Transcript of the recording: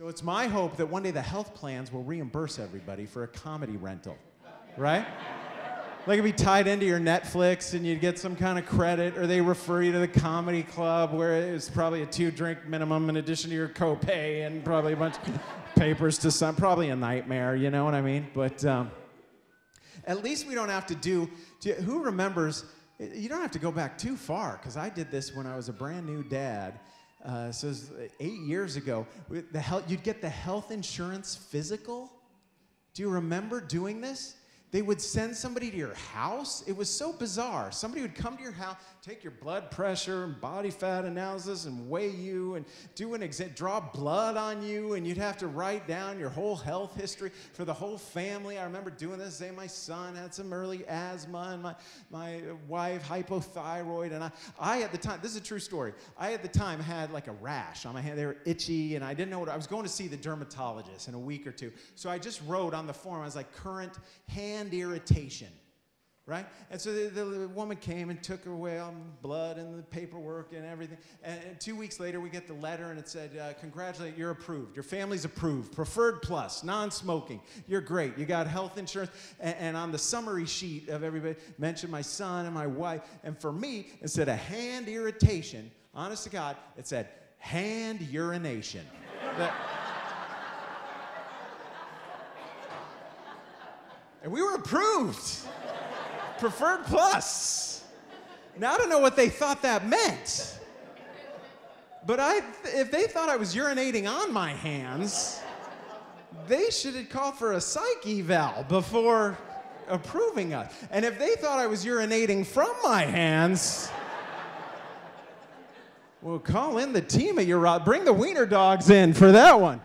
So it's my hope that one day the health plans will reimburse everybody for a comedy rental, right? Like it'd be tied into your Netflix and you'd get some kind of credit, or they refer you to the comedy club where it's probably a 2-drink minimum in addition to your copay and probably a bunch of papers to sign. Probably a nightmare, you know what I mean? But at least we don't have to who remembers, you don't have to go back too far, because I did this when I was a brand new dad. So it was 8 years ago. You'd get the health insurance physical. Do you remember doing this? They would send somebody to your house. It was so bizarre. Somebody would come to your house, take your blood pressure and body fat analysis and weigh you and do an exam, draw blood on you, and you'd have to write down your whole health history for the whole family. I remember doing this. Say my son had some early asthma and my wife hypothyroid, and I at the time, this is a true story, I at the time had like a rash on my hand. They were itchy, and I didn't know I was going to see the dermatologist in a week or two. So I just wrote on the form, I was like, current hand irritation, right? And so the woman came and took away all the blood and the paperwork and everything. And 2 weeks later, we get the letter, and it said, congratulate, you're approved. Your family's approved. Preferred plus, non-smoking. You're great. You got health insurance. And on the summary sheet of everybody, mentioned my son and my wife. And for me, instead of hand irritation, honest to God, it said hand urination. And we were approved. Preferred plus. Now, I don't know what they thought that meant. But if they thought I was urinating on my hands, they should have called for a psych eval before approving us. And if they thought I was urinating from my hands, well, call in the team at your, bring the wiener dogs in for that one.